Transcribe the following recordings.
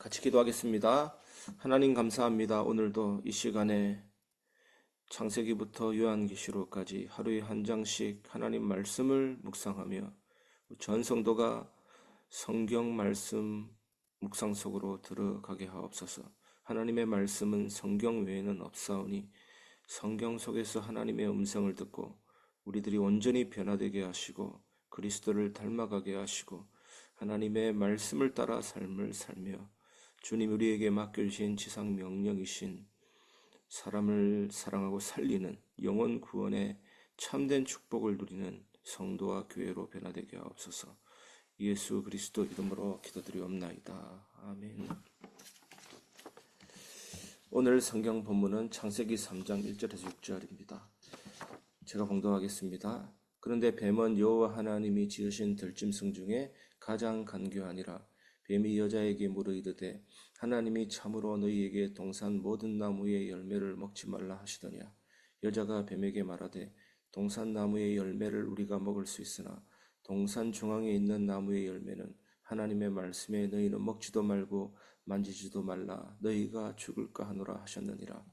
같이 기도하겠습니다. 하나님 감사합니다. 오늘도 이 시간에 창세기부터 요한계시록까지 하루에 한 장씩 하나님 말씀을 묵상하며 전 성도가 성경 말씀 묵상 속으로 들어가게 하옵소서. 하나님의 말씀은 성경 외에는 없사오니 성경 속에서 하나님의 음성을 듣고 우리들이 온전히 변화되게 하시고 그리스도를 닮아가게 하시고 하나님의 말씀을 따라 삶을 살며 주님 우리에게 맡겨주신 지상 명령이신 사람을 사랑하고 살리는 영혼 구원의 참된 축복을 누리는 성도와 교회로 변화되게 하옵소서. 예수 그리스도 이름으로 기도드리옵나이다. 아멘. 오늘 성경 본문은 창세기 3장 1절에서 6절입니다. 제가 봉독하겠습니다. 그런데 뱀은 여호와 하나님이 지으신 들짐승 중에 가장 간교하니라. 뱀이 여자에게 물어 이르되 하나님이 참으로 너희에게 동산 모든 나무의 열매를 먹지 말라 하시더냐. 여자가 뱀에게 말하되 동산 나무의 열매를 우리가 먹을 수 있으나 동산 중앙에 있는 나무의 열매는 하나님의 말씀에 너희는 먹지도 말고 만지지도 말라 너희가 죽을까 하노라 하셨느니라.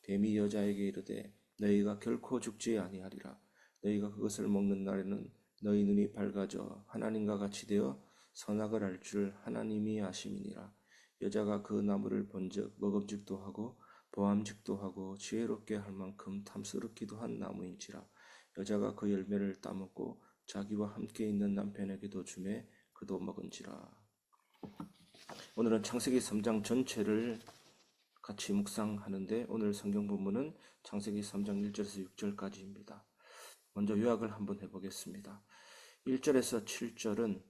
뱀이 여자에게 이르되 너희가 결코 죽지 아니하리라. 너희가 그것을 먹는 날에는 너희 눈이 밝아져 하나님과 같이 되어 선악을 알 줄 하나님이 아심이니라. 여자가 그 나무를 본즉 먹음직도 하고 보암직도 하고 지혜롭게 할 만큼 탐스럽기도 한 나무인지라. 여자가 그 열매를 따먹고 자기와 함께 있는 남편에게도 주매 그도 먹은지라. 오늘은 창세기 3장 전체를 같이 묵상하는데 오늘 성경 본문은 창세기 3장 1절에서 6절까지입니다. 먼저 요약을 한번 해보겠습니다. 1절에서 7절은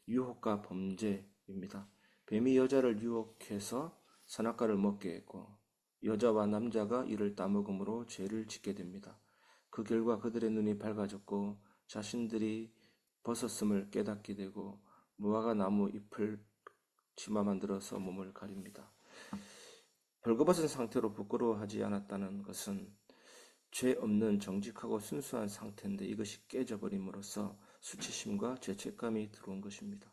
유혹과 범죄입니다. 뱀이 여자를 유혹해서 선악과를 먹게 했고 여자와 남자가 이를 따먹음으로 죄를 짓게 됩니다. 그 결과 그들의 눈이 밝아졌고 자신들이 벗었음을 깨닫게 되고 무화과 나무 잎을 치마 만들어서 몸을 가립니다. 벌거벗은 상태로 부끄러워하지 않았다는 것은 죄 없는 정직하고 순수한 상태인데 이것이 깨져버림으로써 수치심과 죄책감이 들어온 것입니다.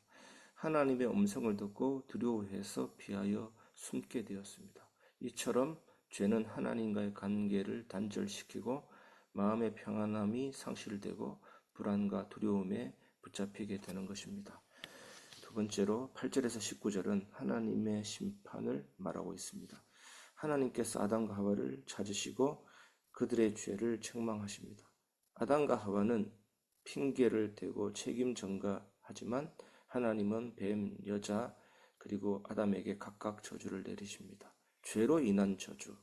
하나님의 음성을 듣고 두려워해서 피하여 숨게 되었습니다. 이처럼 죄는 하나님과의 관계를 단절시키고 마음의 평안함이 상실되고 불안과 두려움에 붙잡히게 되는 것입니다. 두 번째로 8절에서 19절은 하나님의 심판을 말하고 있습니다. 하나님께서 아담과 하와를 찾으시고 그들의 죄를 책망하십니다. 아담과 하와는 핑계를 대고 책임 전가하지만 하나님은 뱀, 여자 그리고 아담에게 각각 저주를 내리십니다. 죄로 인한 저주.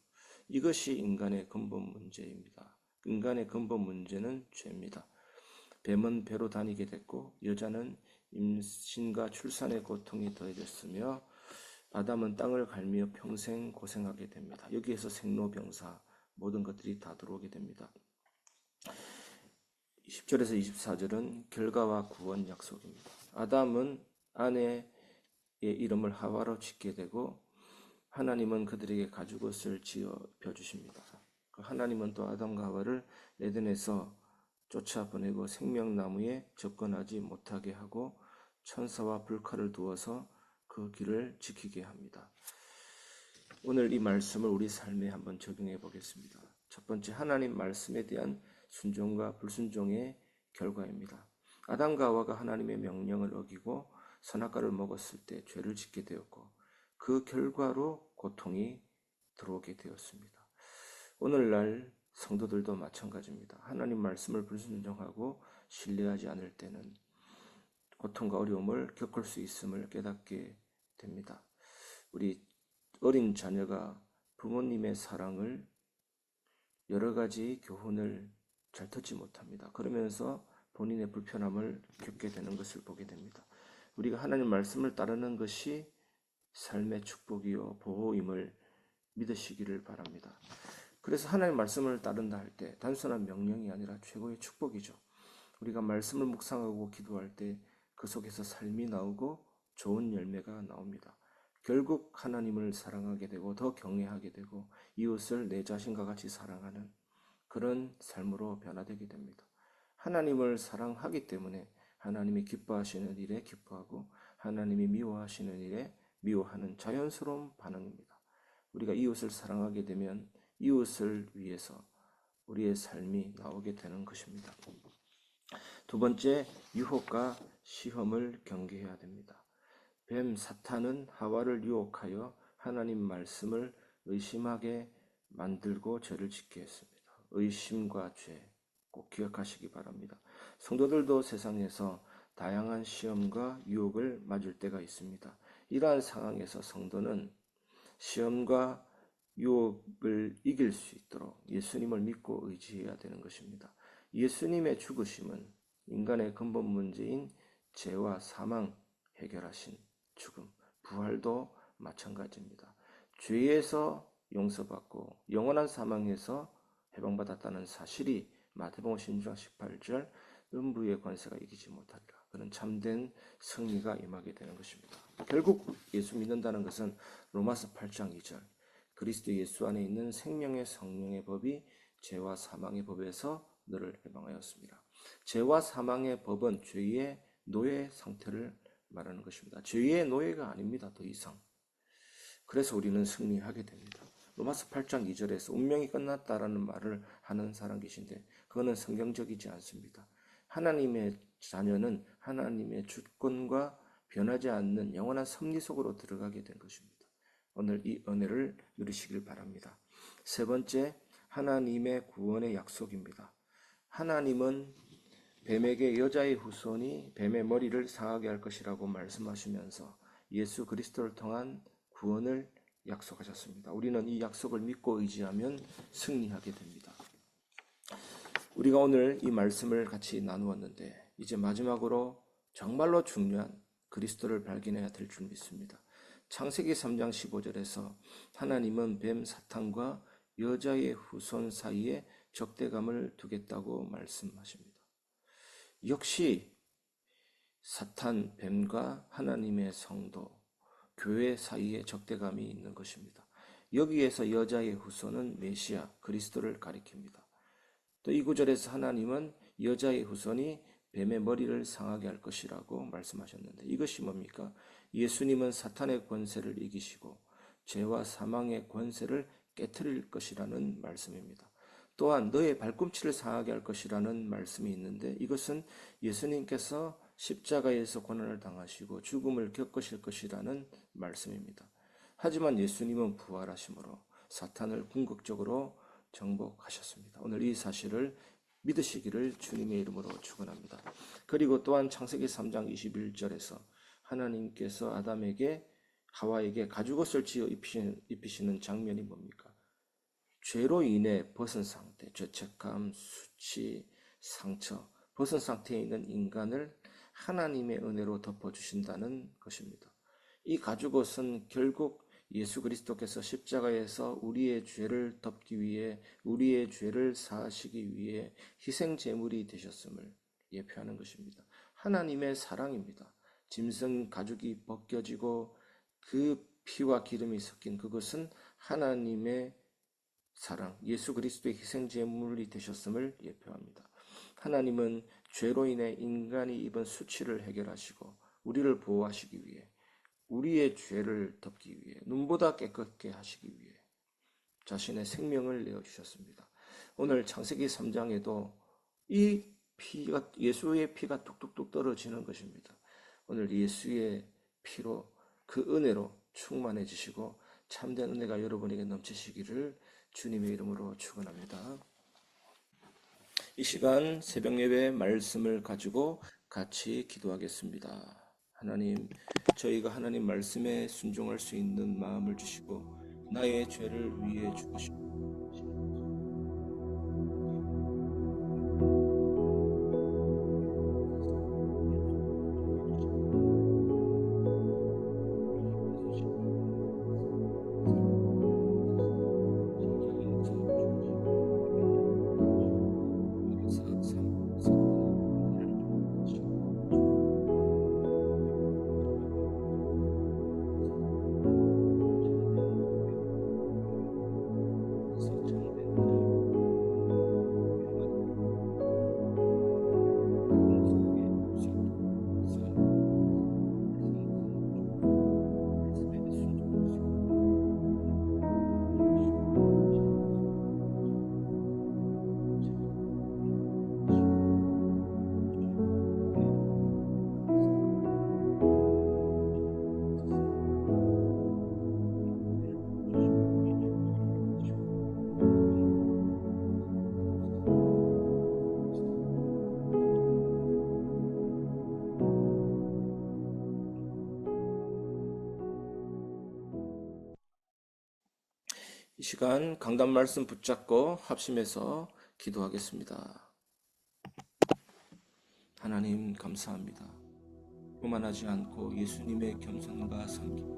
이것이 인간의 근본 문제입니다. 인간의 근본 문제는 죄입니다. 뱀은 배로 다니게 됐고 여자는 임신과 출산의 고통이 더해졌으며 아담은 땅을 갈며 평생 고생하게 됩니다. 여기에서 생로병사 모든 것들이 다 들어오게 됩니다. 20절에서 24절은 결과와 구원 약속입니다. 아담은 아내의 이름을 하와로 짓게 되고 하나님은 그들에게 가죽옷을 지어 펴주십니다. 하나님은 또 아담과 하와를 에덴에서 쫓아보내고 생명나무에 접근하지 못하게 하고 천사와 불칼을 두어서 그 길을 지키게 합니다. 오늘 이 말씀을 우리 삶에 한번 적용해 보겠습니다. 첫 번째, 하나님 말씀에 대한 순종과 불순종의 결과입니다. 아담과 하와가 하나님의 명령을 어기고 선악과를 먹었을 때 죄를 짓게 되었고 그 결과로 고통이 들어오게 되었습니다. 오늘날 성도들도 마찬가지입니다. 하나님 말씀을 불순종하고 신뢰하지 않을 때는 고통과 어려움을 겪을 수 있음을 깨닫게 됩니다. 우리 어린 자녀가 부모님의 사랑을 여러 가지 교훈을 잘 듣지 못합니다. 그러면서 본인의 불편함을 겪게 되는 것을 보게 됩니다. 우리가 하나님 말씀을 따르는 것이 삶의 축복이요 보호임을 믿으시기를 바랍니다. 그래서 하나님 말씀을 따른다 할 때 단순한 명령이 아니라 최고의 축복이죠. 우리가 말씀을 묵상하고 기도할 때 그 속에서 삶이 나오고 좋은 열매가 나옵니다. 결국 하나님을 사랑하게 되고 더 경외하게 되고 이웃을 내 자신과 같이 사랑하는 그런 삶으로 변화되게 됩니다. 하나님을 사랑하기 때문에 하나님이 기뻐하시는 일에 기뻐하고 하나님이 미워하시는 일에 미워하는 자연스러운 반응입니다. 우리가 이웃을 사랑하게 되면 이웃을 위해서 우리의 삶이 나오게 되는 것입니다. 두 번째, 유혹과 시험을 경계해야 됩니다. 뱀 사탄은 하와를 유혹하여 하나님 말씀을 의심하게 만들고 죄를 짓게 했습니다. 의심과 죄 꼭 기억하시기 바랍니다. 성도들도 세상에서 다양한 시험과 유혹을 맞을 때가 있습니다. 이러한 상황에서 성도는 시험과 유혹을 이길 수 있도록 예수님을 믿고 의지해야 되는 것입니다. 예수님의 죽으심은 인간의 근본 문제인 죄와 사망 해결하신 죽음, 부활도 마찬가지입니다. 죄에서 용서받고 영원한 사망에서 해방받았다는 사실이 마태복음 16장 18절 음부의 권세가 이기지 못하리라. 그런 참된 승리가 임하게 되는 것입니다. 결국 예수 믿는다는 것은 로마서 8장 2절 그리스도 예수 안에 있는 생명의 성령의 법이 죄와 사망의 법에서 너를 해방하였습니다. 죄와 사망의 법은 죄의 노예 상태를 말하는 것입니다. 죄의 노예가 아닙니다. 더 이상. 그래서 우리는 승리하게 됩니다. 로마서 8장 2절에서 운명이 끝났다라는 말을 하는 사람 계신데 그거는 성경적이지 않습니다. 하나님의 자녀는 하나님의 주권과 변하지 않는 영원한 섭리 속으로 들어가게 된 것입니다. 오늘 이 은혜를 누리시길 바랍니다. 세 번째, 하나님의 구원의 약속입니다. 하나님은 뱀에게 여자의 후손이 뱀의 머리를 상하게 할 것이라고 말씀하시면서 예수 그리스도를 통한 구원을 약속하셨습니다. 우리는 이 약속을 믿고 의지하면 승리하게 됩니다. 우리가 오늘 이 말씀을 같이 나누었는데 이제 마지막으로 정말로 중요한 그리스도를 발견해야 될 줄 믿습니다. 창세기 3장 15절에서 하나님은 뱀 사탄과 여자의 후손 사이에 적대감을 두겠다고 말씀하십니다. 역시 사탄, 뱀과 하나님의 성도, 교회 사이에 적대감이 있는 것입니다. 여기에서 여자의 후손은 메시아, 그리스도를 가리킵니다. 또 이 구절에서 하나님은 여자의 후손이 뱀의 머리를 상하게 할 것이라고 말씀하셨는데 이것이 뭡니까? 예수님은 사탄의 권세를 이기시고 죄와 사망의 권세를 깨트릴 것이라는 말씀입니다. 또한 너의 발꿈치를 상하게 할 것이라는 말씀이 있는데 이것은 예수님께서 십자가에서 고난을 당하시고 죽음을 겪으실 것이라는 말씀입니다. 하지만 예수님은 부활하심으로 사탄을 궁극적으로 정복하셨습니다. 오늘 이 사실을 믿으시기를 주님의 이름으로 축원합니다. 그리고 또한 창세기 3장 21절에서 하나님께서 아담에게 하와에게 가죽옷을 지어 입히시는 장면이 뭡니까? 죄로 인해 벗은 상태, 죄책감, 수치, 상처, 벗은 상태에 있는 인간을 하나님의 은혜로 덮어주신다는 것입니다. 이 가죽옷은 결국 예수 그리스도께서 십자가에서 우리의 죄를 덮기 위해 우리의 죄를 사하시기 위해 희생 제물이 되셨음을 예표하는 것입니다. 하나님의 사랑입니다. 짐승 가죽이 벗겨지고 그 피와 기름이 섞인 그것은 하나님의 사랑, 예수 그리스도의 희생 제물이 되셨음을 예표합니다. 하나님은 죄로 인해 인간이 입은 수치를 해결하시고 우리를 보호하시기 위해 우리의 죄를 덮기 위해 눈보다 깨끗게 하시기 위해 자신의 생명을 내어주셨습니다. 오늘 창세기 3장에도 이 피가 예수의 피가 뚝뚝뚝 떨어지는 것입니다. 오늘 예수의 피로 그 은혜로 충만해지시고 참된 은혜가 여러분에게 넘치시기를 주님의 이름으로 축원합니다. 이 시간 새벽 예배 말씀을 가지고 같이 기도하겠습니다. 하나님, 저희가 하나님 말씀에 순종할 수 있는 마음을 주시고 나의 죄를 위해 죽으시고 이 시간 강단 말씀 붙잡고 합심해서 기도하겠습니다. 하나님 감사합니다. 교만하지 않고 예수님의 겸손과 섬김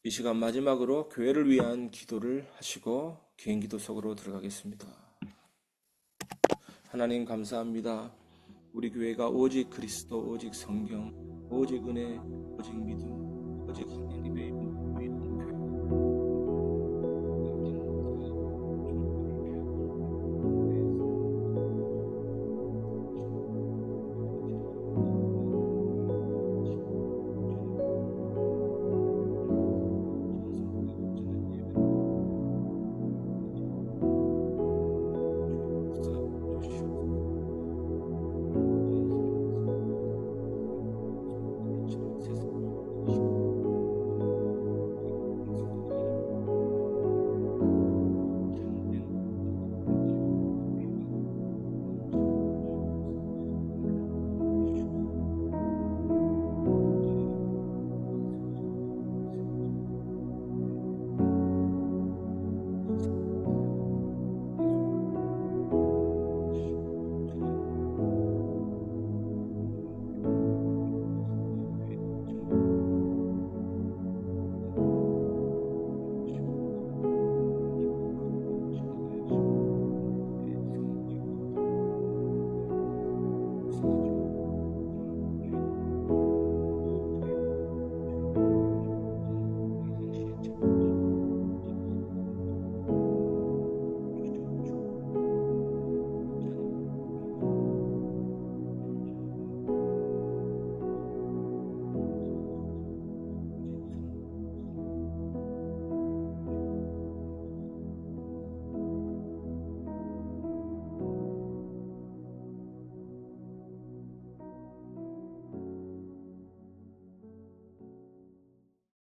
이 시간 마지막으로 교회를 위한 기도를 하시고 개인 기도 속으로 들어가겠습니다. 하나님 감사합니다. 우리 교회가 오직 그리스도, 오직 성경, 오직 은혜, 오직 믿음, 오직 하나님의